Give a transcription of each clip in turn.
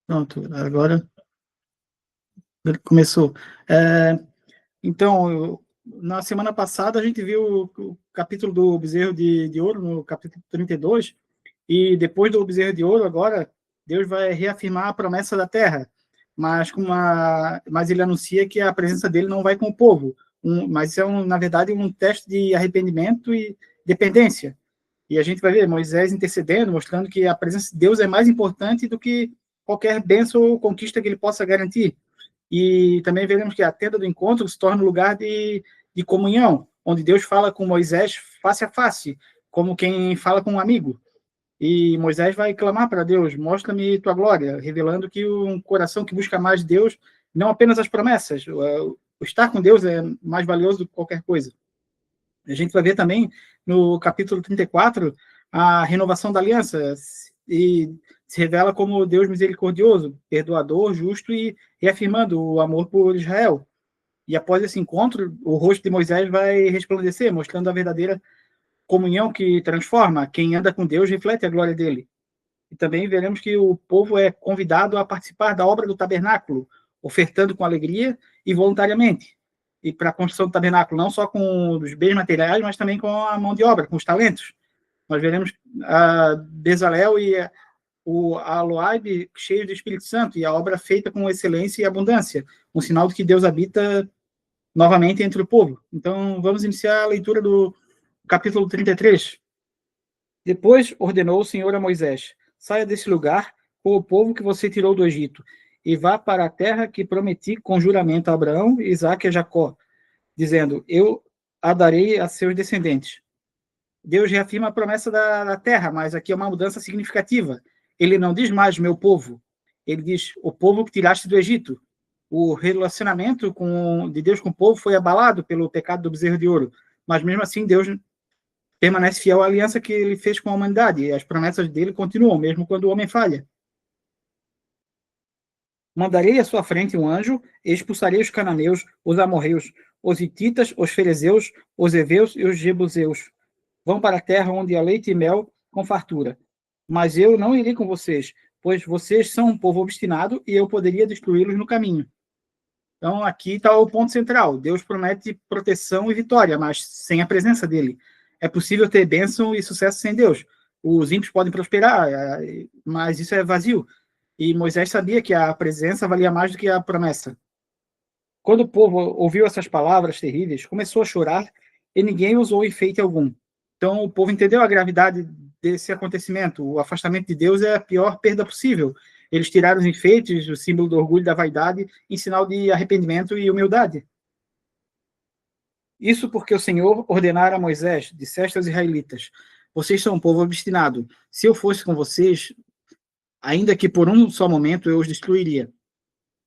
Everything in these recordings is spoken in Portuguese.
Pronto, agora começou. É, então, na semana passada a gente viu o capítulo do bezerro de ouro, no capítulo 32, e depois do bezerro de ouro, agora, Deus vai reafirmar a promessa da terra, mas ele anuncia que a presença dele não vai com o povo, mas na verdade, um teste de arrependimento e dependência. E a gente vai ver Moisés intercedendo, mostrando que a presença de Deus é mais importante do que qualquer bênção ou conquista que ele possa garantir. E também veremos que a tenda do encontro se torna um lugar de comunhão, onde Deus fala com Moisés face a face, como quem fala com um amigo. E Moisés vai clamar para Deus: mostra-me tua glória, revelando que um coração que busca mais Deus, não apenas as promessas, o estar com Deus é mais valioso do que qualquer coisa. A gente vai ver também no capítulo 34 a renovação da aliança e se revela como Deus misericordioso, perdoador, justo e reafirmando o amor por Israel. E após esse encontro, o rosto de Moisés vai resplandecer, mostrando a verdadeira comunhão que transforma. Quem anda com Deus reflete a glória dele. E também veremos que o povo é convidado a participar da obra do tabernáculo, ofertando com alegria e voluntariamente. E para a construção do tabernáculo, não só com os bens materiais, mas também com a mão de obra, com os talentos. Nós veremos a Bezalel e o Aloaib cheios do Espírito Santo, e a obra feita com excelência e abundância, um sinal de que Deus habita novamente entre o povo. Então, vamos iniciar a leitura do capítulo 33. Depois ordenou o Senhor a Moisés: saia desse lugar com o povo que você tirou do Egito, e vá para a terra que prometi com juramento a Abraão, Isaque e Jacó, dizendo: eu a darei a seus descendentes. Deus reafirma a promessa da terra, mas aqui é uma mudança significativa. Ele não diz mais meu povo, ele diz o povo que tiraste do Egito. O relacionamento de Deus com o povo foi abalado pelo pecado do bezerro de ouro, mas mesmo assim Deus permanece fiel à aliança que ele fez com a humanidade, e as promessas dele continuam, mesmo quando o homem falha. Mandarei à sua frente um anjo, e expulsarei os cananeus, os amorreus, os hititas, os ferezeus, os heveus e os jebuseus. Vão para a terra onde há leite e mel com fartura. Mas eu não irei com vocês, pois vocês são um povo obstinado e eu poderia destruí-los no caminho. Então, aqui está o ponto central. Deus promete proteção e vitória, mas sem a presença dele. É possível ter bênção e sucesso sem Deus. Os ímpios podem prosperar, mas isso é vazio. E Moisés sabia que a presença valia mais do que a promessa. Quando o povo ouviu essas palavras terríveis, começou a chorar e ninguém usou enfeite algum. Então, o povo entendeu a gravidade desse acontecimento. O afastamento de Deus é a pior perda possível. Eles tiraram os enfeites, o símbolo do orgulho e da vaidade, em sinal de arrependimento e humildade. Isso porque o Senhor ordenara a Moisés, disseste aos israelitas: vocês são um povo obstinado. Se eu fosse com vocês, ainda que por um só momento eu os destruiria.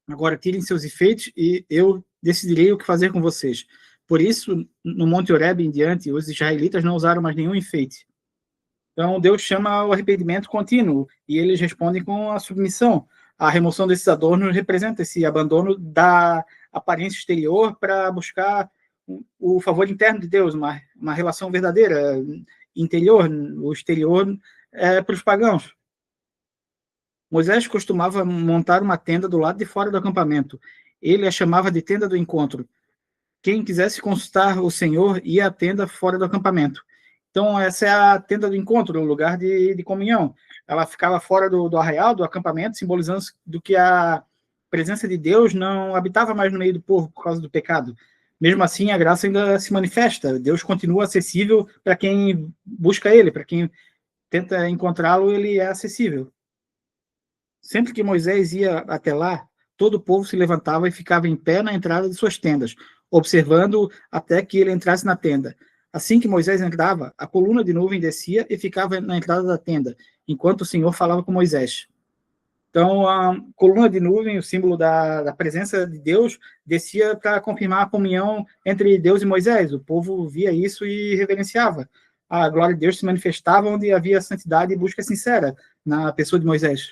Agora tirem seus enfeites e eu decidirei o que fazer com vocês. Por isso, no Monte Horebe em diante, os israelitas não usaram mais nenhum enfeite. Então, Deus chama ao arrependimento contínuo e eles respondem com a submissão. A remoção desses adornos representa esse abandono da aparência exterior para buscar o favor interno de Deus, uma relação verdadeira, interior. O exterior é para os pagãos. Moisés costumava montar uma tenda do lado de fora do acampamento. Ele a chamava de tenda do encontro. Quem quisesse consultar o Senhor ia à tenda fora do acampamento. Então, essa é a tenda do encontro, o lugar de comunhão. Ela ficava fora do arraial, do acampamento, simbolizando do que a presença de Deus não habitava mais no meio do povo por causa do pecado. Mesmo assim, a graça ainda se manifesta. Deus continua acessível para quem busca Ele, para quem tenta encontrá-lo, Ele é acessível. Sempre que Moisés ia até lá, todo o povo se levantava e ficava em pé na entrada de suas tendas, observando até que ele entrasse na tenda. Assim que Moisés entrava, a coluna de nuvem descia e ficava na entrada da tenda, enquanto o Senhor falava com Moisés. Então, a coluna de nuvem, o símbolo da presença de Deus, descia para confirmar a comunhão entre Deus e Moisés. O povo via isso e reverenciava. A glória de Deus se manifestava onde havia santidade e busca sincera, na pessoa de Moisés.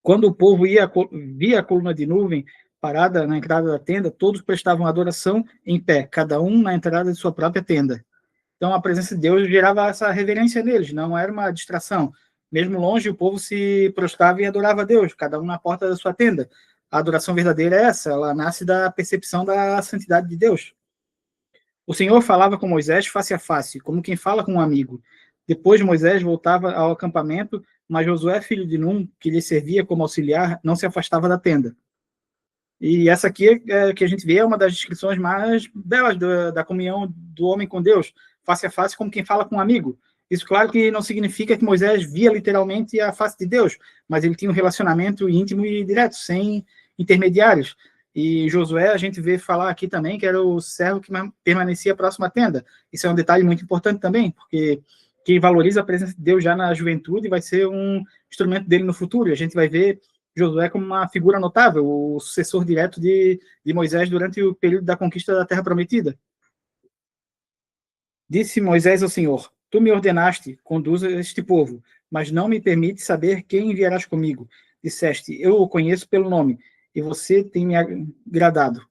Quando o povo via a coluna de nuvem parada na entrada da tenda, todos prestavam adoração em pé, cada um na entrada de sua própria tenda. Então, a presença de Deus gerava essa reverência neles, não era uma distração. Mesmo longe, o povo se prostrava e adorava a Deus, cada um na porta da sua tenda. A adoração verdadeira é essa, ela nasce da percepção da santidade de Deus. O Senhor falava com Moisés face a face, como quem fala com um amigo. Depois Moisés voltava ao acampamento, mas Josué, filho de Num, que lhe servia como auxiliar, não se afastava da tenda. E essa aqui que a gente vê é uma das descrições mais belas da comunhão do homem com Deus, face a face, como quem fala com um amigo. Isso, claro, que não significa que Moisés via literalmente a face de Deus, mas ele tinha um relacionamento íntimo e direto, sem intermediários. E Josué, a gente vê falar aqui também que era o servo que permanecia próximo à tenda. Isso é um detalhe muito importante também, porque quem valoriza a presença de Deus já na juventude vai ser um instrumento dele no futuro. E a gente vai ver Josué como uma figura notável, o sucessor direto de Moisés durante o período da conquista da Terra Prometida. Disse Moisés ao Senhor: Tu me ordenaste, conduza este povo, mas não me permite saber quem enviarás comigo. Disseste: Eu o conheço pelo nome, e você tem me agradado.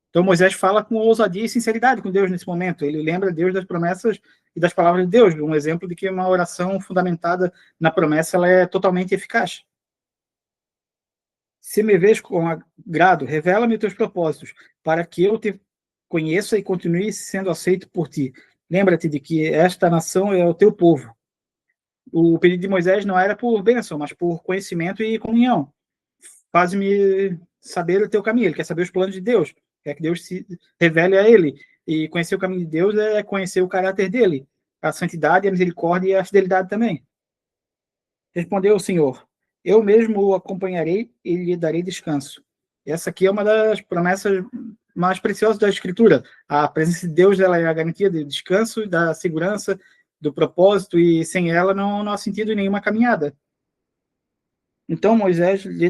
Então Moisés fala com ousadia e sinceridade com Deus nesse momento. Ele lembra Deus das promessas e das palavras de Deus, um exemplo de que uma oração fundamentada na promessa ela é totalmente eficaz. Se me vês com agrado, revela-me teus propósitos, para que eu te conheça e continue sendo aceito por ti. Lembra-te de que esta nação é o teu povo. O pedido de Moisés não era por bênção, mas por conhecimento e comunhão. Faz-me saber o teu caminho. Ele quer saber os planos de Deus. Quer que Deus se revele a ele. E conhecer o caminho de Deus é conhecer o caráter dele, a santidade, a misericórdia e a fidelidade também. Respondeu o Senhor: Eu mesmo o acompanharei e lhe darei descanso. Essa aqui é uma das promessas mais preciosas da Escritura. A presença de Deus ela é a garantia do descanso, da segurança, do propósito, e sem ela não há sentido em nenhuma caminhada. Então Moisés lhe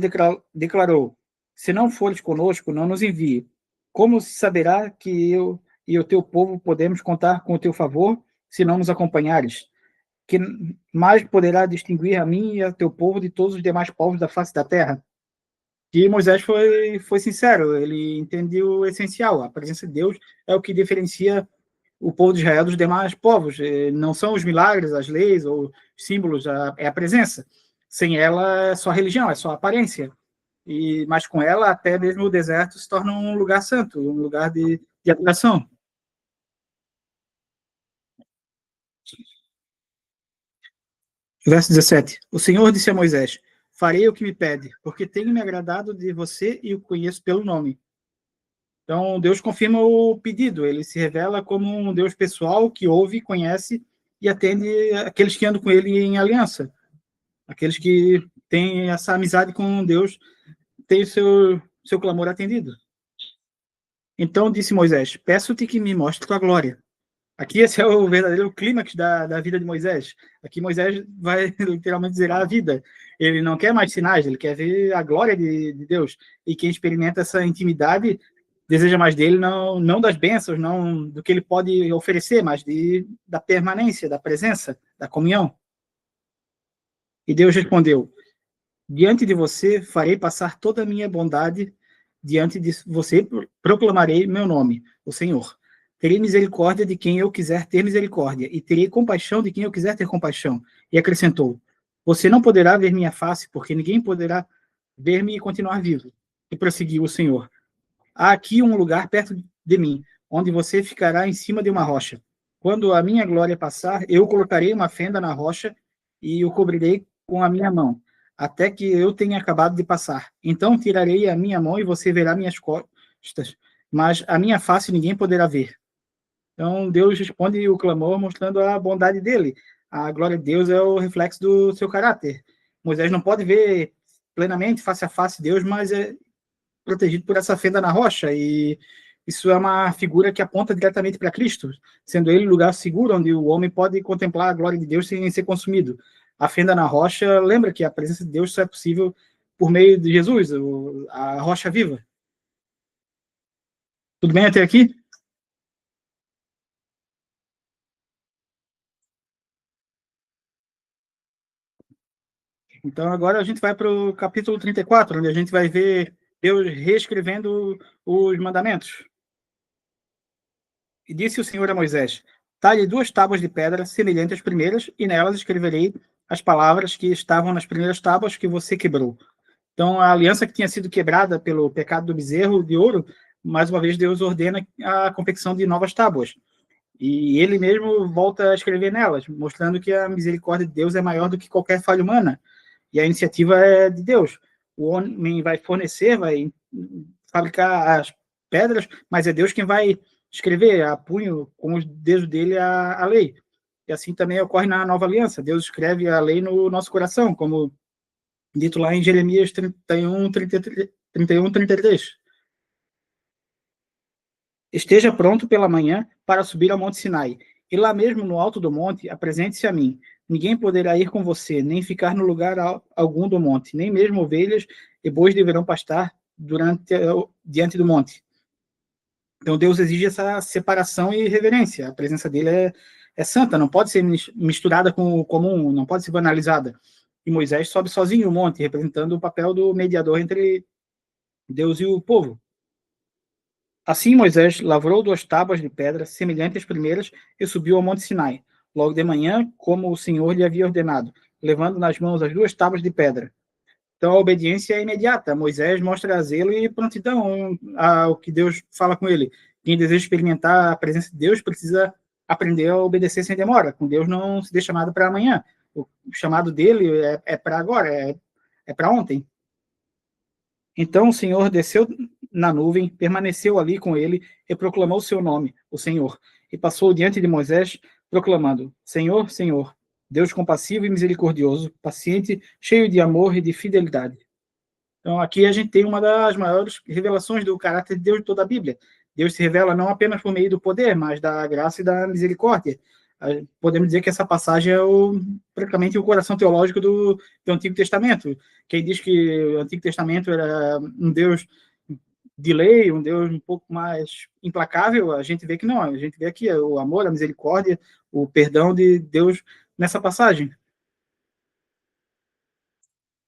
declarou: Se não fores conosco, não nos envie. Como se saberá que eu e o teu povo podemos contar com o teu favor, se não nos acompanhares? Que mais poderá distinguir a mim e a teu povo de todos os demais povos da face da terra? E Moisés foi sincero, ele entendeu o essencial. A presença de Deus é o que diferencia o povo de Israel dos demais povos. Não são os milagres, as leis ou símbolos, é a presença. Sem ela é só religião, é só aparência. Mas com ela, até mesmo o deserto se torna um lugar santo, um lugar de adoração. Verso 17. O Senhor disse a Moisés: Farei o que me pede, porque tenho me agradado de você e o conheço pelo nome. Então, Deus confirma o pedido. Ele se revela como um Deus pessoal que ouve, conhece e atende aqueles que andam com ele em aliança. Aqueles que têm essa amizade com Deus, têm o seu clamor atendido. Então disse Moisés: Peço-te que me mostre tua glória. Aqui esse é o verdadeiro clímax da vida de Moisés. Aqui Moisés vai literalmente zerar a vida. Ele não quer mais sinais, ele quer ver a glória de Deus. E quem experimenta essa intimidade deseja mais dele, não das bênçãos, não do que ele pode oferecer, mas da permanência, da presença, da comunhão. E Deus respondeu: Diante de você farei passar toda a minha bondade, diante de você proclamarei meu nome, o Senhor. Terei misericórdia de quem eu quiser ter misericórdia, e terei compaixão de quem eu quiser ter compaixão. E acrescentou: Você não poderá ver minha face, porque ninguém poderá ver-me e continuar vivo. E prosseguiu o Senhor: Há aqui um lugar perto de mim, onde você ficará em cima de uma rocha. Quando a minha glória passar, eu colocarei uma fenda na rocha e o cobrirei com a minha mão, até que eu tenha acabado de passar. Então tirarei a minha mão e você verá minhas costas, mas a minha face ninguém poderá ver. Então Deus responde o clamor mostrando a bondade dele. A glória de Deus é o reflexo do seu caráter. Moisés não pode ver plenamente, face a face, Deus, mas é protegido por essa fenda na rocha, e isso é uma figura que aponta diretamente para Cristo, sendo ele o lugar seguro onde o homem pode contemplar a glória de Deus sem ser consumido. A fenda na rocha lembra que a presença de Deus só é possível por meio de Jesus, a rocha viva. Tudo bem até aqui? Então agora a gente vai para o capítulo 34, onde a gente vai ver Deus reescrevendo os mandamentos. E disse o Senhor a Moisés: Talhe 2 tábuas de pedra semelhantes às primeiras, e nelas escreverei as palavras que estavam nas primeiras tábuas que você quebrou. Então, a aliança que tinha sido quebrada pelo pecado do bezerro de ouro, mais uma vez Deus ordena a confecção de novas tábuas. E ele mesmo volta a escrever nelas, mostrando que a misericórdia de Deus é maior do que qualquer falha humana. E a iniciativa é de Deus. O homem vai fornecer, vai fabricar as pedras, mas é Deus quem vai escrever a punho com os dedos dele a lei. E assim também ocorre na nova aliança. Deus escreve a lei no nosso coração, como dito lá em Jeremias 31:33. Esteja pronto pela manhã para subir ao Monte Sinai, e lá mesmo no alto do monte apresente-se a mim. Ninguém poderá ir com você, nem ficar no lugar algum do monte, nem mesmo ovelhas e bois deverão pastar diante do monte. Então Deus exige essa separação e reverência. A presença dele é santa, não pode ser misturada com o comum, não pode ser banalizada. E Moisés sobe sozinho o monte, representando o papel do mediador entre Deus e o povo. Assim Moisés lavrou 2 tábuas de pedra, semelhantes às primeiras, e subiu ao monte Sinai, logo de manhã, como o Senhor lhe havia ordenado, levando nas mãos as 2 tábuas de pedra. Então a obediência é imediata. Moisés mostra zelo e prontidão ao que Deus fala com ele. Quem deseja experimentar a presença de Deus precisa aprender a obedecer sem demora. Com Deus não se dê chamado para amanhã. O chamado dele é para agora, é para ontem. Então o Senhor desceu na nuvem, permaneceu ali com ele e proclamou o seu nome, o Senhor, e passou diante de Moisés, proclamando: Senhor, Senhor, Deus compassivo e misericordioso, paciente, cheio de amor e de fidelidade. Então aqui a gente tem uma das maiores revelações do caráter de Deus de toda a Bíblia. Deus se revela não apenas por meio do poder, mas da graça e da misericórdia. Podemos dizer que essa passagem é praticamente o coração teológico do Antigo Testamento. Quem diz que o Antigo Testamento era um Deus de lei, um Deus um pouco mais implacável, a gente vê que não. A gente vê aqui o amor, a misericórdia, o perdão de Deus nessa passagem.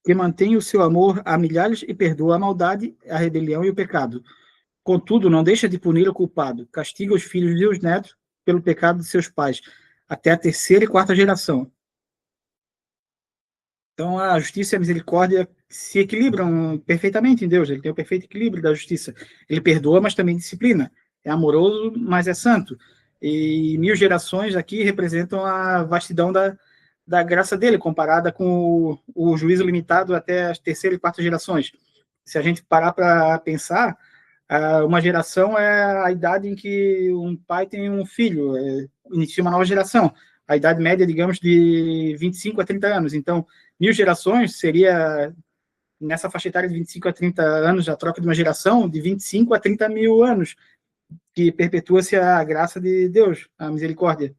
Que mantém o seu amor a milhares e perdoa a maldade, a rebelião e o pecado. Contudo, não deixa de punir o culpado, castiga os filhos e os netos pelo pecado de seus pais, até a 3ª e 4ª geração. Então, a justiça e a misericórdia se equilibram perfeitamente em Deus. Ele tem o perfeito equilíbrio da justiça. Ele perdoa, mas também disciplina. É amoroso, mas é santo. E 1000 gerações aqui representam a vastidão da graça dele, comparada com o juízo limitado até as 3ª e 4ª gerações. Se a gente parar para pensar, uma geração é a idade em que um pai tem um filho, inicia uma nova geração. A idade média, digamos, de 25 a 30 anos. Então, 1000 gerações seria, nessa faixa etária de 25 a 30 anos, a troca de uma geração de 25 a 30 mil anos, que perpetua-se a graça de Deus, a misericórdia.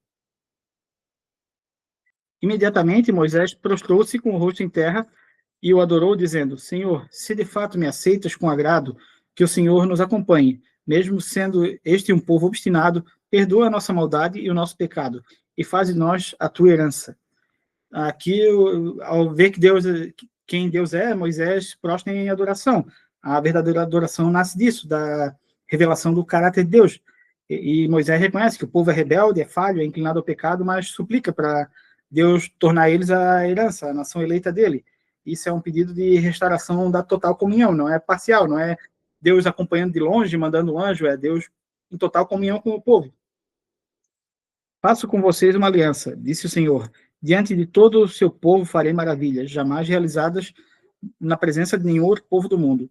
Imediatamente, Moisés prostrou-se com o rosto em terra e o adorou, dizendo: Senhor, se de fato me aceitas com agrado, que o Senhor nos acompanhe, mesmo sendo este um povo obstinado, perdoa a nossa maldade e o nosso pecado, e faz de nós a tua herança. Aqui, ao ver que quem Deus é, Moisés prostra em adoração. A verdadeira adoração nasce disso, da revelação do caráter de Deus. E Moisés reconhece que o povo é rebelde, é falho, é inclinado ao pecado, mas suplica para Deus tornar eles a herança, a nação eleita dele. Isso é um pedido de restauração da total comunhão, não é parcial, não é Deus acompanhando de longe, mandando um anjo, é Deus em total comunhão com o povo. Faço com vocês uma aliança, disse o Senhor. Diante de todo o seu povo farei maravilhas, jamais realizadas na presença de nenhum outro povo do mundo.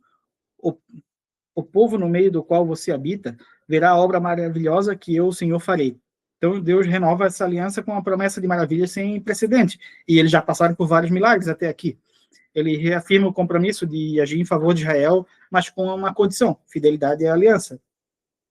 O povo no meio do qual você habita verá a obra maravilhosa que eu, o Senhor, farei. Então, Deus renova essa aliança com a promessa de maravilhas sem precedente. E eles já passaram por vários milagres até aqui. Ele reafirma o compromisso de agir em favor de Israel, mas com uma condição: fidelidade à aliança.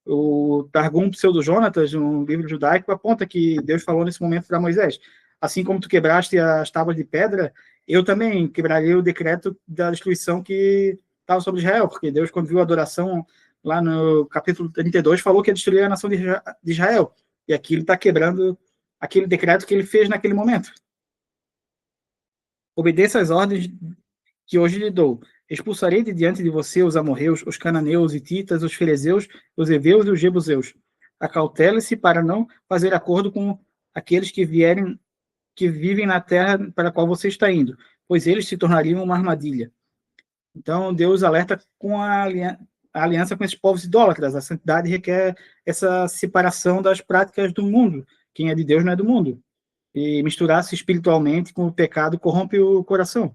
O Targum Pseudo-Jonatas, um livro judaico, aponta que Deus falou nesse momento para Moisés: assim como tu quebraste as tábuas de pedra, eu também quebrarei o decreto da destruição que estava sobre Israel, porque Deus, quando viu a adoração, lá no capítulo 32, falou que ia destruir a nação de Israel. E aqui ele está quebrando aquele decreto que ele fez naquele momento. Obedeça às ordens que hoje lhe dou. Expulsarei de diante de você os amorreus, os cananeus, os hititas, os ferezeus, os heveus e os jebuseus. Acautele-se para não fazer acordo com aqueles que vierem que vivem na terra para a qual você está indo, pois eles se tornariam uma armadilha. Então, Deus alerta com a aliança com esses povos idólatras. A santidade requer essa separação das práticas do mundo. Quem é de Deus não é do mundo. E misturar-se espiritualmente com o pecado corrompe o coração.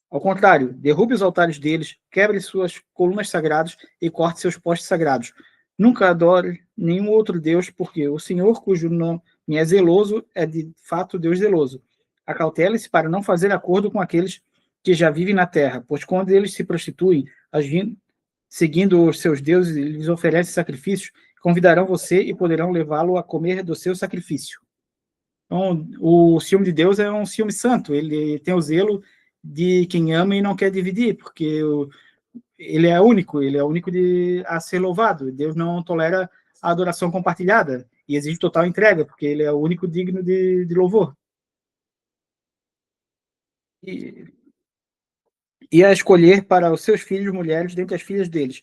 Ao contrário, derrube os altares deles, quebre suas colunas sagradas e corte seus postes sagrados. Nunca adore nenhum outro Deus, porque o Senhor, cujo nome é zeloso, é de fato Deus zeloso. Acautele-se para não fazer acordo com aqueles que já vivem na terra, pois quando eles se prostituem, seguindo os seus deuses, eles oferecem sacrifícios, convidarão você e poderão levá-lo a comer do seu sacrifício. Então, o ciúme de Deus é um ciúme santo, ele tem o zelo de quem ama e não quer dividir, porque ele é único a ser louvado. Deus não tolera a adoração compartilhada e exige total entrega, porque ele é o único digno de louvor. E a escolher para os seus filhos mulheres dentre as filhas deles.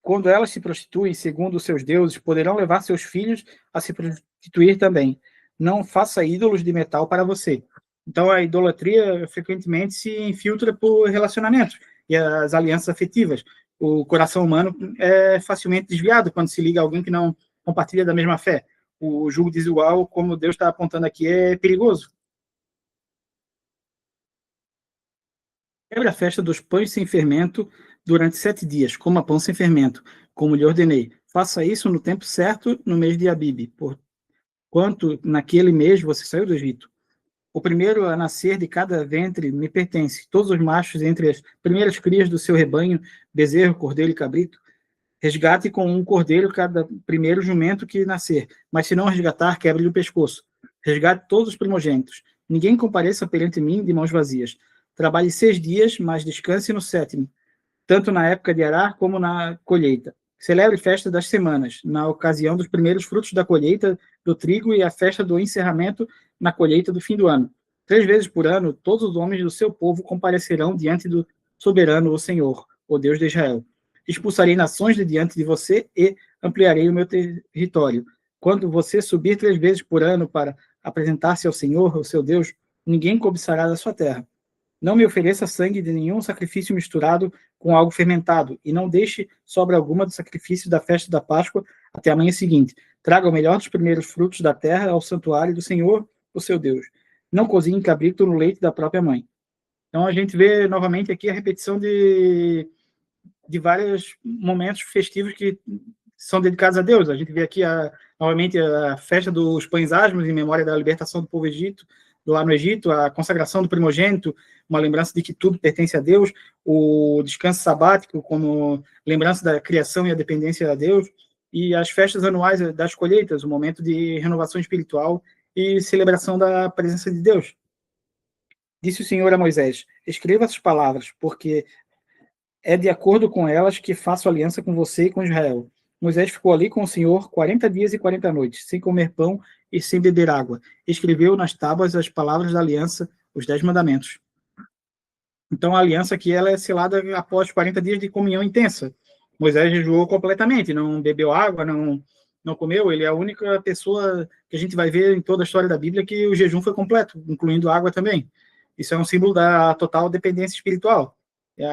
Quando elas se prostituem segundo os seus deuses, poderão levar seus filhos a se prostituir também. Não faça ídolos de metal para você. Então, a idolatria frequentemente se infiltra por relacionamentos e as alianças afetivas. O coração humano é facilmente desviado quando se liga a alguém que não compartilha da mesma fé. O julgo desigual, como Deus está apontando aqui, é perigoso. Quebre a festa dos pães sem fermento durante 7 dias, coma pão sem fermento, como lhe ordenei. Faça isso no tempo certo, no mês de Abibe, porquanto naquele mês você saiu do Egito. O primeiro a nascer de cada ventre me pertence. Todos os machos entre as primeiras crias do seu rebanho, bezerro, cordeiro e cabrito, resgate com um cordeiro cada primeiro jumento que nascer. Mas se não resgatar, quebre-lhe o pescoço. Resgate todos os primogênitos. Ninguém compareça perante mim de mãos vazias. Trabalhe 6 dias, mas descanse no 7º, tanto na época de arar como na colheita. Celebre festa das semanas, na ocasião dos primeiros frutos da colheita do trigo e a festa do encerramento na colheita do fim do ano. 3 vezes por ano, todos os homens do seu povo comparecerão diante do soberano, o Senhor, o Deus de Israel. Expulsarei nações de diante de você e ampliarei o meu território. Quando você subir 3 vezes por ano para apresentar-se ao Senhor, o seu Deus, ninguém cobiçará da sua terra. Não me ofereça sangue de nenhum sacrifício misturado com algo fermentado, e não deixe sobra alguma do sacrifício da festa da Páscoa até a manhã seguinte. Traga o melhor dos primeiros frutos da terra ao santuário do Senhor, o seu Deus. Não cozinhe cabrito no leite da própria mãe. Então a gente vê novamente aqui a repetição de vários momentos festivos que são dedicados a Deus. A gente vê aqui novamente a festa dos pães asmos, em memória da libertação do povo Egito, lá no Egito, a consagração do primogênito, uma lembrança de que tudo pertence a Deus, o descanso sabático como lembrança da criação e a dependência a Deus, e as festas anuais das colheitas, o momento de renovação espiritual e celebração da presença de Deus. Disse o Senhor a Moisés: escreva essas palavras, porque é de acordo com elas que faço aliança com você e com Israel. Moisés ficou ali com o Senhor 40 dias e 40 noites, sem comer pão e sem beber água. Escreveu nas tábuas as palavras da aliança, os 10 mandamentos. Então a aliança aqui ela é selada após 40 dias de comunhão intensa. Moisés jejuou completamente, não bebeu água, não comeu. Ele é a única pessoa que a gente vai ver em toda a história da Bíblia que o jejum foi completo, incluindo água também. Isso é um símbolo da total dependência espiritual.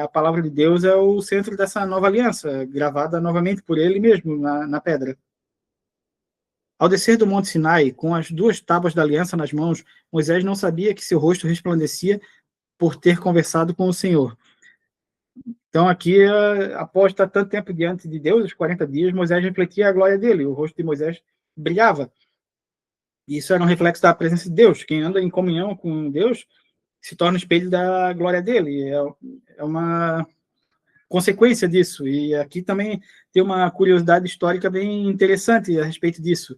A palavra de Deus é o centro dessa nova aliança, gravada novamente por ele mesmo na pedra. Ao descer do Monte Sinai, com as 2 tábuas da aliança nas mãos, Moisés não sabia que seu rosto resplandecia por ter conversado com o Senhor. Então aqui, após estar tanto tempo diante de Deus, os 40 dias, Moisés refletia a glória dele, o rosto de Moisés brilhava. E isso era um reflexo da presença de Deus. Quem anda em comunhão com Deus se torna espelho da glória dele. É uma consequência disso. E aqui também tem uma curiosidade histórica bem interessante a respeito disso.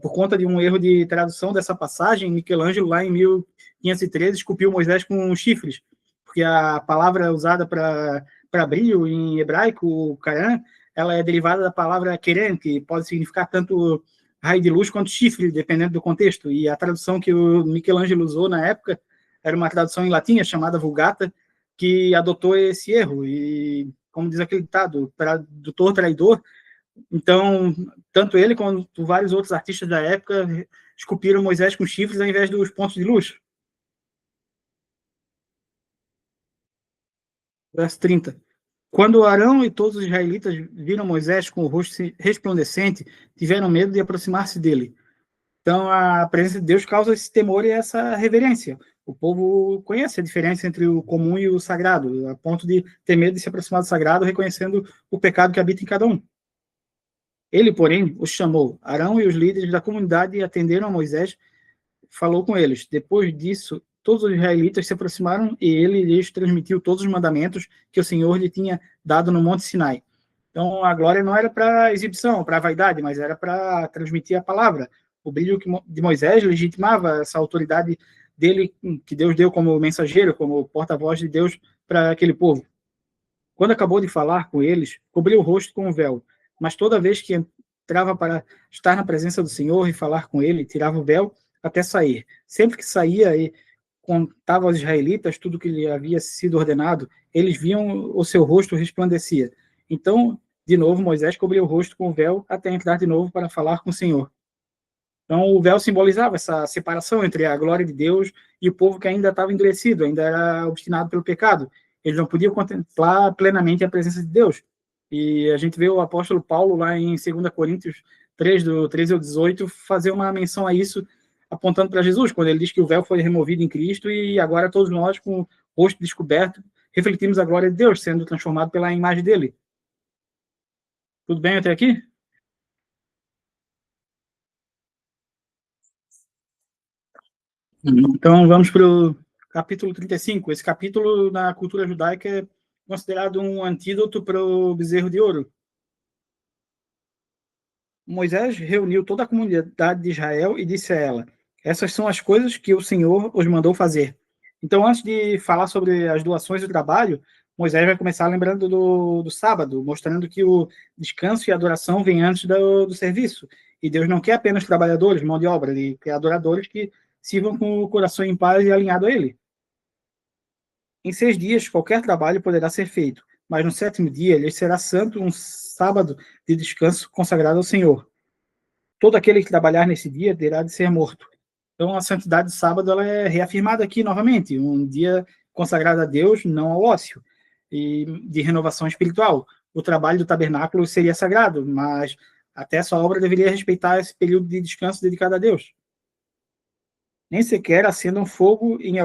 Por conta de um erro de tradução dessa passagem, Michelangelo, lá em 1513, esculpiu Moisés com chifres, porque a palavra usada para brilho em hebraico, o karan, ela é derivada da palavra keren, que pode significar tanto raio de luz quanto chifre, dependendo do contexto. E a tradução que o Michelangelo usou na época era uma tradução em latim, chamada Vulgata, que adotou esse erro. E, como diz aquele ditado, tradutor traidor. Então, tanto ele quanto vários outros artistas da época esculpiram Moisés com chifres ao invés dos pontos de luz. Verso 30. Quando Arão e todos os israelitas viram Moisés com o rosto resplandecente, tiveram medo de aproximar-se dele. Então, a presença de Deus causa esse temor e essa reverência. O povo conhece a diferença entre o comum e o sagrado, a ponto de ter medo de se aproximar do sagrado, reconhecendo o pecado que habita em cada um. Ele, porém, os chamou. Arão e os líderes da comunidade atenderam a Moisés, falou com eles. Depois disso, todos os israelitas se aproximaram e ele lhes transmitiu todos os mandamentos que o Senhor lhe tinha dado no Monte Sinai. Então, a glória não era para exibição, para vaidade, mas era para transmitir a palavra. O brilho de Moisés legitimava essa autoridade dele, que Deus deu como mensageiro, como porta-voz de Deus para aquele povo. Quando acabou de falar com eles, cobriu o rosto com um véu, mas toda vez que entrava para estar na presença do Senhor e falar com ele, tirava o véu até sair. Sempre que saía e contava aos israelitas tudo que lhe havia sido ordenado, eles viam o seu rosto resplandecia. Então, de novo, Moisés cobriu o rosto com o véu até entrar de novo para falar com o Senhor. Então, o véu simbolizava essa separação entre a glória de Deus e o povo que ainda estava endurecido, ainda era obstinado pelo pecado. Eles não podiam contemplar plenamente a presença de Deus. E a gente vê o apóstolo Paulo lá em 2 Coríntios 3, do 13 ao 18, fazer uma menção a isso, apontando para Jesus, quando ele diz que o véu foi removido em Cristo e agora todos nós, com o rosto descoberto, refletimos a glória de Deus, sendo transformado pela imagem dele. Tudo bem até aqui? Então, vamos para o capítulo 35. Esse capítulo, na cultura judaica, é considerado um antídoto para o bezerro de ouro. Moisés reuniu toda a comunidade de Israel e disse a ela: essas são as coisas que o Senhor os mandou fazer. Então, antes de falar sobre as doações do trabalho, Moisés vai começar lembrando do sábado, mostrando que o descanso e a adoração vêm antes do serviço. E Deus não quer apenas trabalhadores, mão de obra, ele quer adoradores que sirvam com o coração em paz e alinhado a ele. Em 6 dias, qualquer trabalho poderá ser feito, mas no sétimo dia ele será santo, um sábado de descanso consagrado ao Senhor. Todo aquele que trabalhar nesse dia terá de ser morto. Então, a santidade do sábado ela é reafirmada aqui novamente, um dia consagrado a Deus, não ao ócio, e de renovação espiritual. O trabalho do tabernáculo seria sagrado, mas até essa obra deveria respeitar esse período de descanso dedicado a Deus. Nem sequer acendam fogo em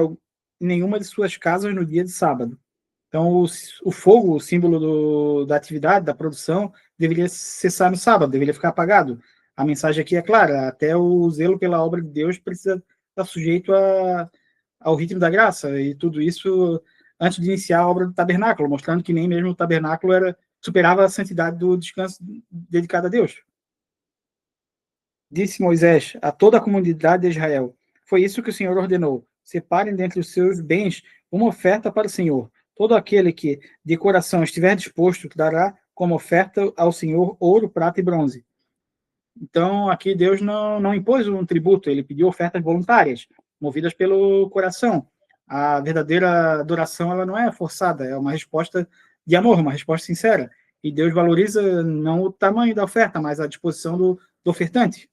nenhuma de suas casas no dia de sábado. Então, o fogo, o símbolo da atividade, da produção, deveria cessar no sábado, deveria ficar apagado. A mensagem aqui é clara, até o zelo pela obra de Deus precisa estar sujeito ao ritmo da graça, e tudo isso antes de iniciar a obra do tabernáculo, mostrando que nem mesmo o tabernáculo superava a santidade do descanso dedicado a Deus. Disse Moisés a toda a comunidade de Israel: foi isso que o Senhor ordenou. Separem dentre os seus bens uma oferta para o Senhor. Todo aquele que de coração estiver disposto dará como oferta ao Senhor ouro, prata e bronze. Então, aqui Deus não impôs um tributo, ele pediu ofertas voluntárias, movidas pelo coração. A verdadeira adoração ela não é forçada, é uma resposta de amor, uma resposta sincera. E Deus valoriza não o tamanho da oferta, mas a disposição do ofertante.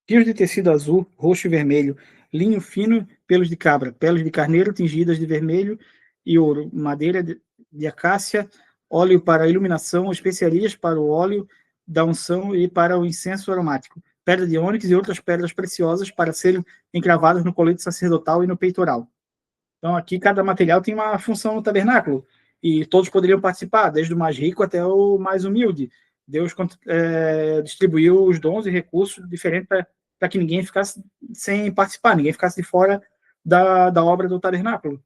Fios de tecido azul, roxo e vermelho, linho fino, pelos de cabra, peles de carneiro tingidas de vermelho e ouro, madeira de acácia, óleo para iluminação, especiarias para o óleo da unção e para o incenso aromático, pedra de ônix e outras pedras preciosas para serem encravadas no colete sacerdotal e no peitoral. Então, aqui cada material tem uma função no tabernáculo e todos poderiam participar, desde o mais rico até o mais humilde. Deus distribuiu os dons e recursos diferentes para que ninguém ficasse sem participar, ninguém ficasse de fora da obra do tabernáculo.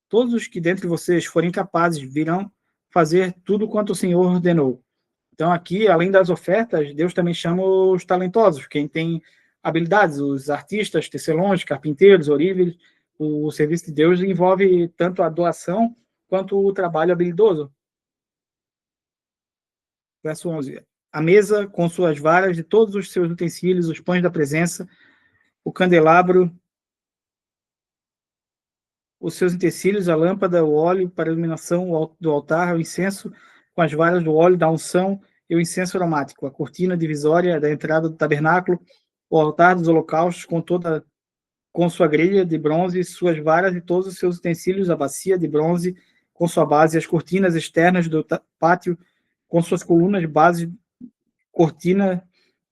Todos os que dentre vocês forem capazes virão fazer tudo quanto o Senhor ordenou. Então, aqui, além das ofertas, Deus também chama os talentosos, quem tem habilidades, os artistas, tecelões, carpinteiros, ourives. O serviço de Deus envolve tanto a doação quanto o trabalho habilidoso. Verso 11. A mesa com suas varas de todos os seus utensílios, os pães da presença, o candelabro, os seus utensílios, a lâmpada, o óleo para iluminação do altar, o incenso com as varas do óleo da unção e o incenso aromático, a cortina divisória da entrada do tabernáculo, o altar dos holocaustos com sua grelha de bronze, suas varas e todos os seus utensílios, a bacia de bronze com sua base, as cortinas externas do pátio com suas colunas, base, cortina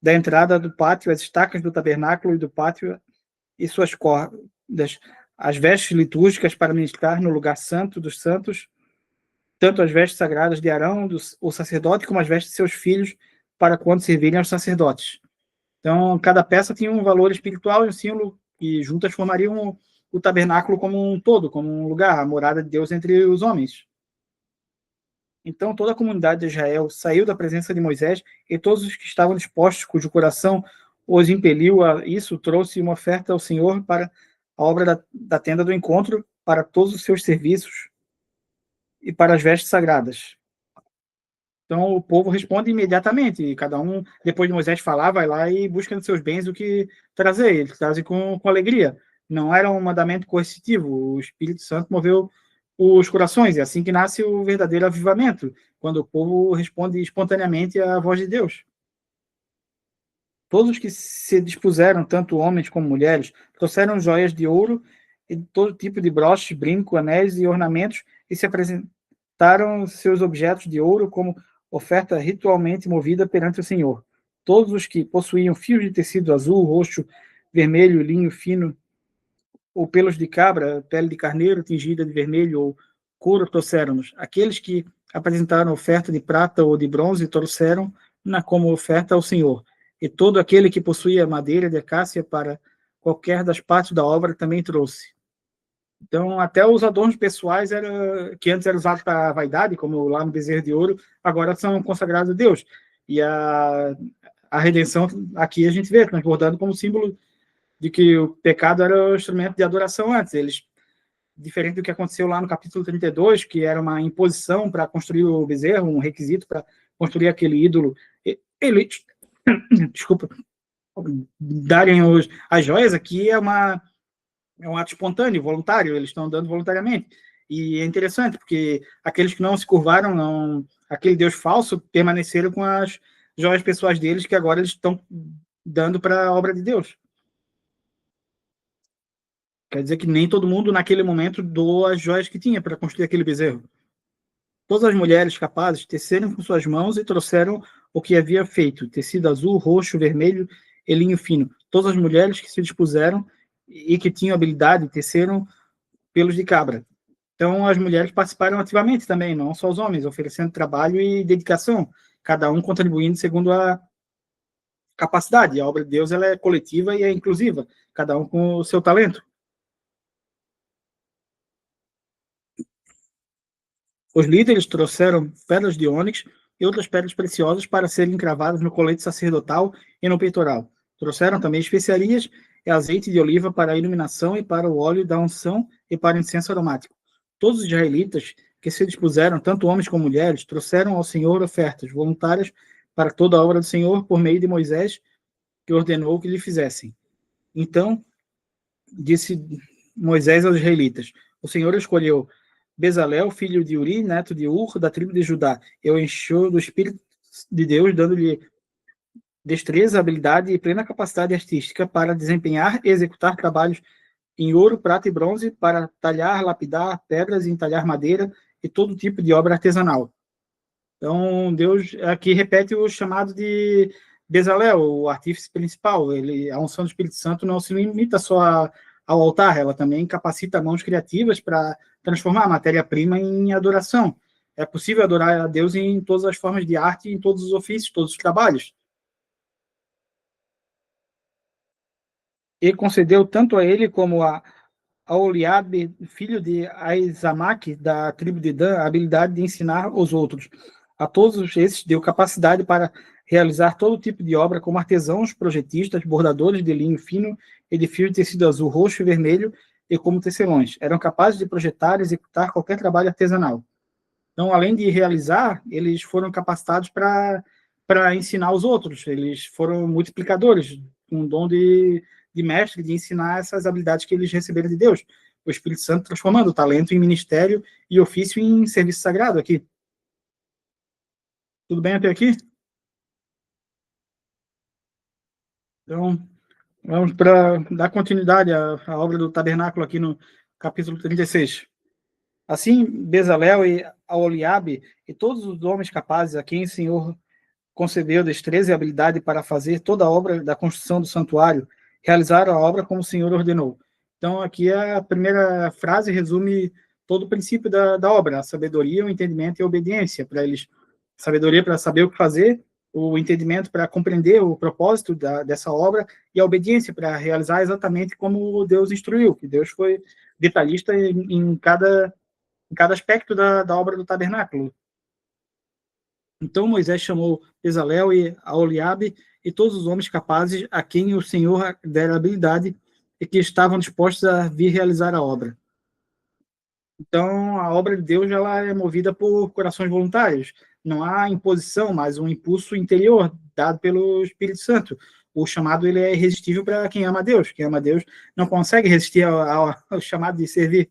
da entrada do pátio, as estacas do tabernáculo e do pátio e suas cordas, as vestes litúrgicas para ministrar no lugar santo dos santos, tanto as vestes sagradas de Arão, o sacerdote, como as vestes de seus filhos, para quando servirem aos sacerdotes. Então, cada peça tinha um valor espiritual e um símbolo, e juntas formariam o tabernáculo como um todo, como um lugar, a morada de Deus entre os homens. Então, toda a comunidade de Israel saiu da presença de Moisés, e todos os que estavam dispostos, cujo coração os impeliu a isso, trouxe uma oferta ao Senhor para a obra da tenda do encontro, para todos os seus serviços e para as vestes sagradas. Então, o povo responde imediatamente, e cada um, depois de Moisés falar, vai lá e busca nos seus bens o que trazer. Eles trazem com alegria. Não era um mandamento coercitivo. O Espírito Santo moveu os corações. É assim que nasce o verdadeiro avivamento, quando o povo responde espontaneamente à voz de Deus. Todos que se dispuseram, tanto homens como mulheres, trouxeram joias de ouro e todo tipo de broches, brinco, anéis e ornamentos, e se apresentaram seus objetos de ouro como oferta ritualmente movida perante o Senhor. Todos os que possuíam fios de tecido azul, roxo, vermelho, linho fino, ou pelos de cabra, pele de carneiro tingida de vermelho, ou couro, trouxeram-nos. Aqueles que apresentaram oferta de prata ou de bronze, trouxeram-na como oferta ao Senhor. E todo aquele que possuía madeira de acácia para qualquer das partes da obra também trouxe. Então, até os adornos pessoais, que antes eram usados para a vaidade, como lá no bezerro de ouro, agora são consagrados a Deus. E a redenção, aqui a gente vê, transbordando como símbolo de que o pecado era o instrumento de adoração antes. Eles, diferente do que aconteceu lá no capítulo 32, que era uma imposição para construir o bezerro, um requisito para construir aquele ídolo, eles, desculpa, darem as joias, aqui é um ato espontâneo, voluntário, eles estão dando voluntariamente. E é interessante, porque aqueles que não se curvaram, aquele Deus falso, permaneceram com as joias pessoais deles, que agora eles estão dando para a obra de Deus. Quer dizer que nem todo mundo, naquele momento, doou as joias que tinha para construir aquele bezerro. Todas as mulheres capazes teceram com suas mãos e trouxeram o que havia feito, tecido azul, roxo, vermelho e linho fino. Todas as mulheres que se dispuseram e que tinham habilidade teceram pelos de cabra. Então, as mulheres participaram ativamente também, não só os homens, oferecendo trabalho e dedicação, cada um contribuindo segundo a capacidade. A obra de Deus ela é coletiva e é inclusiva, cada um com o seu talento. Os líderes trouxeram pedras de ônix e outras pedras preciosas para serem cravadas no colete sacerdotal e no peitoral. Trouxeram também especiarias e azeite de oliva para a iluminação e para o óleo da unção e para o incenso aromático. Todos os israelitas que se dispuseram, tanto homens como mulheres, trouxeram ao Senhor ofertas voluntárias para toda a obra do Senhor por meio de Moisés, que ordenou que lhe fizessem. Então, disse Moisés aos israelitas: o Senhor escolheu Bezalel, filho de Uri, neto de Ur, da tribo de Judá. Eu encheu do Espírito de Deus, dando-lhe destreza, habilidade e plena capacidade artística para desempenhar e executar trabalhos em ouro, prata e bronze, para talhar, lapidar pedras e entalhar madeira e todo tipo de obra artesanal. Então, Deus aqui repete o chamado de Bezalel, o artífice principal. A unção do Espírito Santo não se limita só ao altar, ela também capacita mãos criativas para transformar a matéria-prima em adoração. É possível adorar a Deus em todas as formas de arte, em todos os ofícios, todos os trabalhos. E concedeu tanto a ele como a Oliabe, filho de Aizamaque, da tribo de Dan, a habilidade de ensinar os outros. A todos esses deu capacidade para realizar todo tipo de obra como artesãos, projetistas, bordadores de linho fino e de fio de tecido azul, roxo e vermelho, e como tecelões. Eram capazes de projetar e executar qualquer trabalho artesanal. Então, além de realizar, eles foram capacitados para ensinar os outros. Eles foram multiplicadores, com um dom de mestre, de ensinar essas habilidades que eles receberam de Deus. O Espírito Santo transformando o talento em ministério e ofício em serviço sagrado aqui. Tudo bem até aqui? Então, vamos para dar continuidade à obra do tabernáculo aqui no capítulo 36. Assim, Bezalel e Aholiabe e todos os homens capazes a quem o Senhor concedeu destreza e habilidade para fazer toda a obra da construção do santuário, realizaram a obra como o Senhor ordenou. Então, aqui a primeira frase resume todo o princípio da obra, a sabedoria, o entendimento e a obediência para eles. Sabedoria para saber o que fazer, o entendimento para compreender o propósito dessa obra e a obediência para realizar exatamente como Deus instruiu, que Deus foi detalhista em cada aspecto da obra do tabernáculo. Então Moisés chamou Bezalel e Aholiabe e todos os homens capazes a quem o Senhor dera habilidade e que estavam dispostos a vir realizar a obra. Então a obra de Deus ela é movida por corações voluntários. Não há imposição, mas um impulso interior dado pelo Espírito Santo. O chamado ele é irresistível para quem ama a Deus. Quem ama a Deus não consegue resistir ao chamado de servir.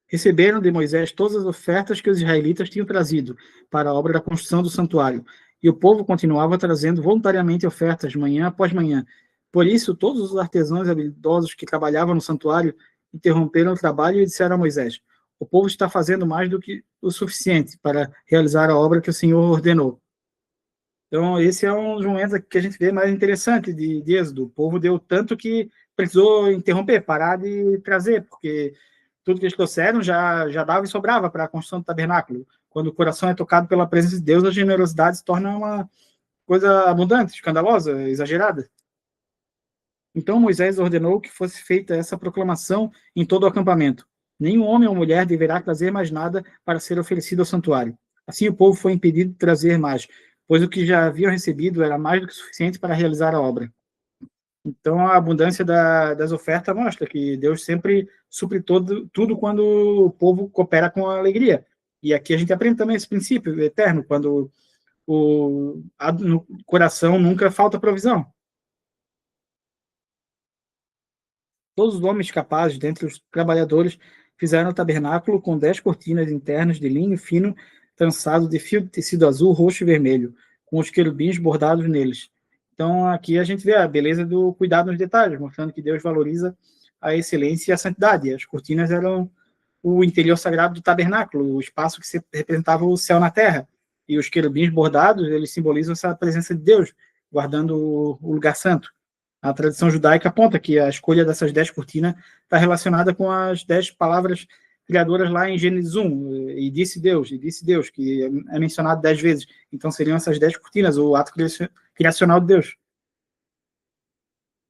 Receberam de Moisés todas as ofertas que os israelitas tinham trazido para a obra da construção do santuário, e o povo continuava trazendo voluntariamente ofertas manhã após manhã. Por isso, todos os artesãos habilidosos que trabalhavam no santuário interromperam o trabalho e disseram a Moisés: o povo está fazendo mais do que o suficiente para realizar a obra que o Senhor ordenou. Então, esse é um dos momentos que a gente vê mais interessante de Êxodo. O povo deu tanto que precisou interromper, parar de trazer, porque tudo que eles trouxeram já dava e sobrava para a construção do tabernáculo. Quando o coração é tocado pela presença de Deus, a generosidade se torna uma coisa abundante, escandalosa, exagerada. Então Moisés ordenou que fosse feita essa proclamação em todo o acampamento. Nenhum homem ou mulher deverá trazer mais nada para ser oferecido ao santuário. Assim o povo foi impedido de trazer mais, pois o que já haviam recebido era mais do que suficiente para realizar a obra. Então, a abundância das ofertas mostra que Deus sempre supre tudo quando o povo coopera com alegria. E aqui a gente aprende também esse princípio eterno, quando no coração nunca falta provisão. Todos os homens capazes, dentre os trabalhadores, fizeram o tabernáculo com 10 cortinas internas de linho fino, trançado de fio de tecido azul, roxo e vermelho, com os querubins bordados neles. Então, aqui a gente vê a beleza do cuidado nos detalhes, mostrando que Deus valoriza a excelência e a santidade. As cortinas eram o interior sagrado do tabernáculo, o espaço que representava o céu na terra. E os querubins bordados, eles simbolizam essa presença de Deus, guardando o lugar santo. A tradição judaica aponta que a escolha dessas 10 cortinas está relacionada com as 10 palavras criadoras lá em Gênesis 1, e disse Deus, que é mencionado 10 vezes. Então seriam essas 10 cortinas, o ato criacional de Deus.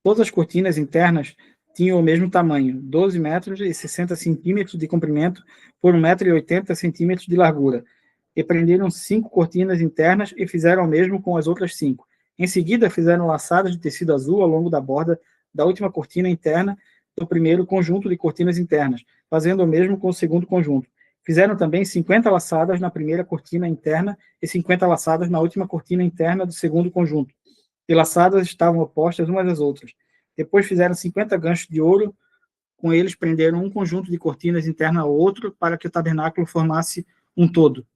Todas as cortinas internas tinham o mesmo tamanho, 12 metros e 60 centímetros de comprimento por 1 metro e 80 centímetros de largura. E prenderam 5 cortinas internas e fizeram o mesmo com as outras 5. Em seguida, fizeram laçadas de tecido azul ao longo da borda da última cortina interna do primeiro conjunto de cortinas internas, fazendo o mesmo com o segundo conjunto. Fizeram também 50 laçadas na primeira cortina interna e 50 laçadas na última cortina interna do segundo conjunto. E laçadas estavam opostas umas às outras. Depois fizeram 50 ganchos de ouro, com eles prenderam um conjunto de cortinas interna ao outro para que o tabernáculo formasse um todo.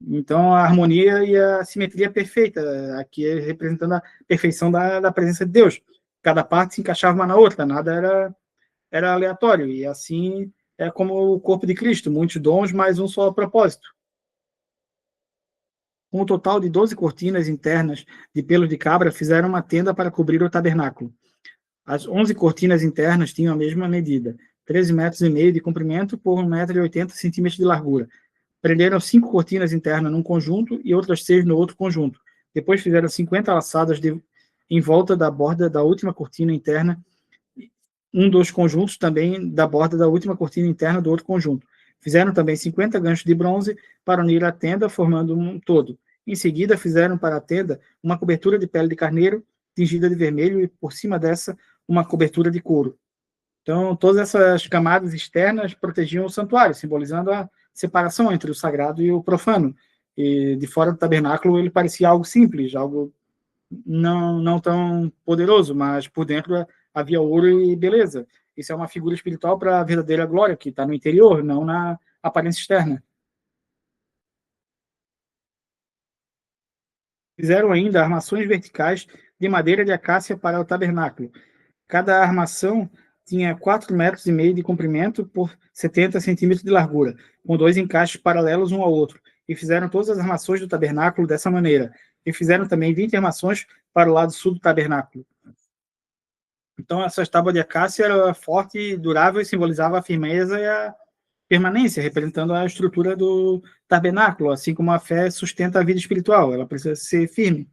Então, a harmonia e a simetria perfeita, aqui representando a perfeição da presença de Deus. Cada parte se encaixava uma na outra, nada era aleatório. E assim é como o corpo de Cristo, muitos dons, mas um só propósito. Com um total de 12 cortinas internas de pelos de cabra, fizeram uma tenda para cobrir o tabernáculo. As 11 cortinas internas tinham a mesma medida, 13,5 metros de comprimento por 1 metro e 80 centímetros de largura. Prenderam 5 cortinas internas num conjunto e outras 6 no outro conjunto. Depois fizeram 50 laçadas em volta da borda da última cortina interna, um dos conjuntos também da borda da última cortina interna do outro conjunto. Fizeram também 50 ganchos de bronze para unir a tenda, formando um todo. Em seguida, fizeram para a tenda uma cobertura de pele de carneiro, tingida de vermelho, e por cima dessa, uma cobertura de couro. Então, todas essas camadas externas protegiam o santuário, simbolizando a separação entre o sagrado e o profano. E de fora do tabernáculo ele parecia algo simples, algo não tão poderoso, mas por dentro havia ouro e beleza. Isso é uma figura espiritual para a verdadeira glória, que está no interior, não na aparência externa. Fizeram ainda armações verticais de madeira de acácia para o tabernáculo. Cada armação tinha 4,5 metros de comprimento por 70 centímetros de largura, com 2 encaixes paralelos um ao outro. E fizeram todas as armações do tabernáculo dessa maneira. E fizeram também 20 armações para o lado sul do tabernáculo. Então, essas tábuas de acácia eram forte, durável e simbolizava a firmeza e a permanência, representando a estrutura do tabernáculo, assim como a fé sustenta a vida espiritual, ela precisa ser firme.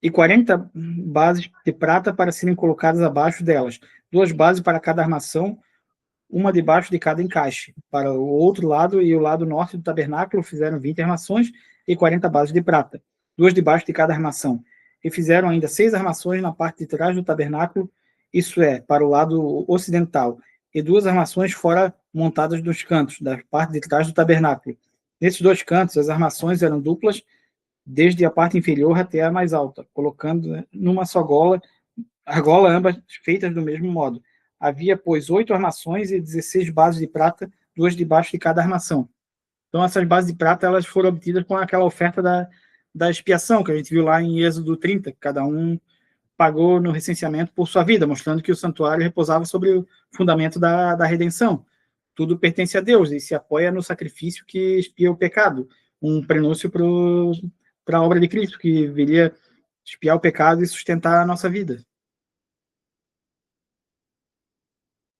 E 40 bases de prata para serem colocadas abaixo delas, 2 bases para cada armação, uma debaixo de cada encaixe. Para o outro lado e o lado norte do tabernáculo fizeram 20 armações e 40 bases de prata, 2 debaixo de cada armação. E fizeram ainda 6 armações na parte de trás do tabernáculo, isso é, para o lado ocidental, e 2 armações fora montadas nos cantos, da parte de trás do tabernáculo. Nesses 2 cantos, as armações eram duplas, desde a parte inferior até a mais alta, colocando numa só gola, argola ambas feitas do mesmo modo. Havia, pois, 8 armações e 16 bases de prata, 2 debaixo de cada armação. Então, essas bases de prata elas foram obtidas com aquela oferta da expiação, que a gente viu lá em Êxodo 30, que cada um pagou no recenseamento por sua vida, mostrando que o santuário repousava sobre o fundamento da redenção. Tudo pertence a Deus e se apoia no sacrifício que expia o pecado, um prenúncio para a obra de Cristo, que viria expiar o pecado e sustentar a nossa vida.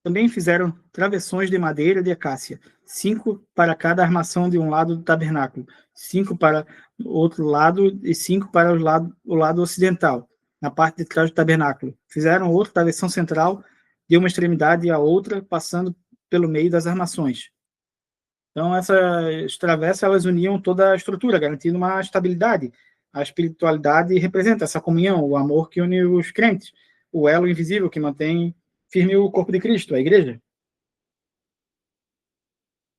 Também fizeram travessões de madeira de acácia, 5 para cada armação de um lado do tabernáculo, 5 para o outro lado e 5 para o lado ocidental, na parte de trás do tabernáculo. Fizeram outra travessão central de uma extremidade à outra, passando pelo meio das armações. Então, essas travessas, elas uniam toda a estrutura, garantindo uma estabilidade. A espiritualidade representa essa comunhão, o amor que une os crentes, o elo invisível que mantém firme o corpo de Cristo, a igreja.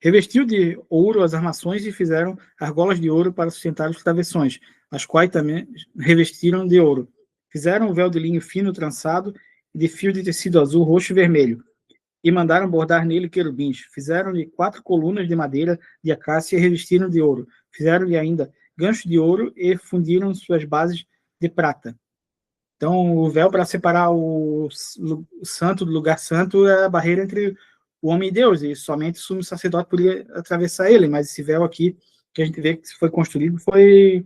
Revestiu de ouro as armações e fizeram argolas de ouro para sustentar os travessões, as quais também revestiram de ouro. Fizeram um véu de linho fino trançado de fio de tecido azul, roxo e vermelho, e mandaram bordar nele querubins. Fizeram-lhe 4 colunas de madeira de acácia e revestiram de ouro. Fizeram-lhe ainda ganchos de ouro e fundiram suas bases de prata. Então, o véu para separar o santo do lugar santo é a barreira entre o homem e Deus, e somente o sumo sacerdote podia atravessar ele, mas esse véu aqui, que a gente vê que foi construído, foi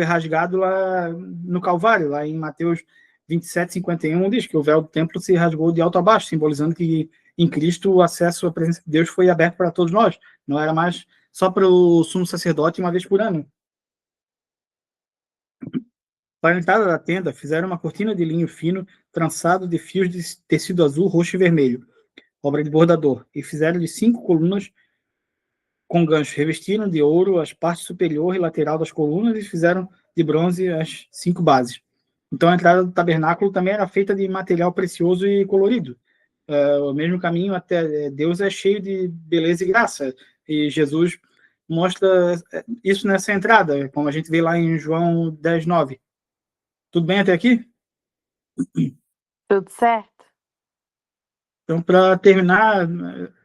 rasgado lá no Calvário, lá em Mateus 27:51, diz que o véu do templo se rasgou de alto a baixo, simbolizando que em Cristo o acesso à presença de Deus foi aberto para todos nós, não era mais só para o sumo sacerdote uma vez por ano. Para a entrada da tenda, fizeram uma cortina de linho fino, trançado de fios de tecido azul, roxo e vermelho, obra de bordador, e fizeram-lhe 5 colunas com ganchos. Revestiram de ouro as partes superior e lateral das colunas e fizeram de bronze as 5 bases. Então, a entrada do tabernáculo também era feita de material precioso e colorido. O mesmo caminho até Deus é cheio de beleza e graça, e Jesus mostra isso nessa entrada, como a gente vê lá em João 10:9. Tudo bem até aqui? Tudo certo? Então, para terminar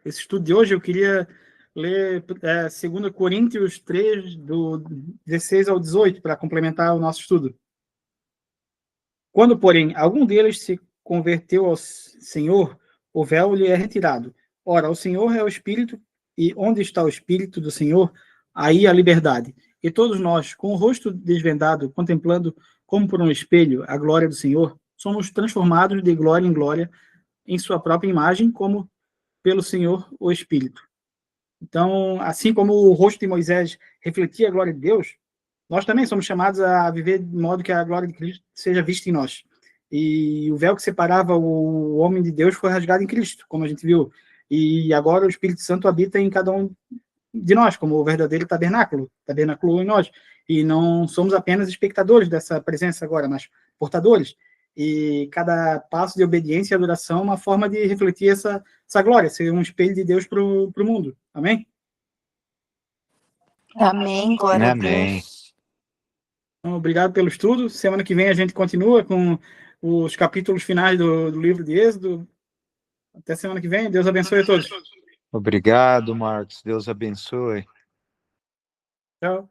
esse estudo de hoje, eu queria ler 2 Coríntios 3, do 16 ao 18, para complementar o nosso estudo. Quando, porém, algum deles se converteu ao Senhor, o véu lhe é retirado. Ora, o Senhor é o Espírito, e onde está o Espírito do Senhor, aí a liberdade. E todos nós, com o rosto desvendado, contemplando como por um espelho a glória do Senhor, somos transformados de glória em glória em sua própria imagem, como pelo Senhor o Espírito. Então, assim como o rosto de Moisés refletia a glória de Deus, nós também somos chamados a viver de modo que a glória de Cristo seja vista em nós. E o véu que separava o homem de Deus foi rasgado em Cristo, como a gente viu. E agora o Espírito Santo habita em cada um de nós, como o verdadeiro tabernaculou em nós. E não somos apenas espectadores dessa presença agora, mas portadores. E cada passo de obediência e adoração é uma forma de refletir essa glória, ser um espelho de Deus para o mundo. Amém? Amém, glória a Deus. Então, obrigado pelo estudo. Semana que vem a gente continua com os capítulos finais do livro de Êxodo. Até semana que vem. Deus abençoe a todos. Obrigado, Marcos. Deus abençoe. Tchau.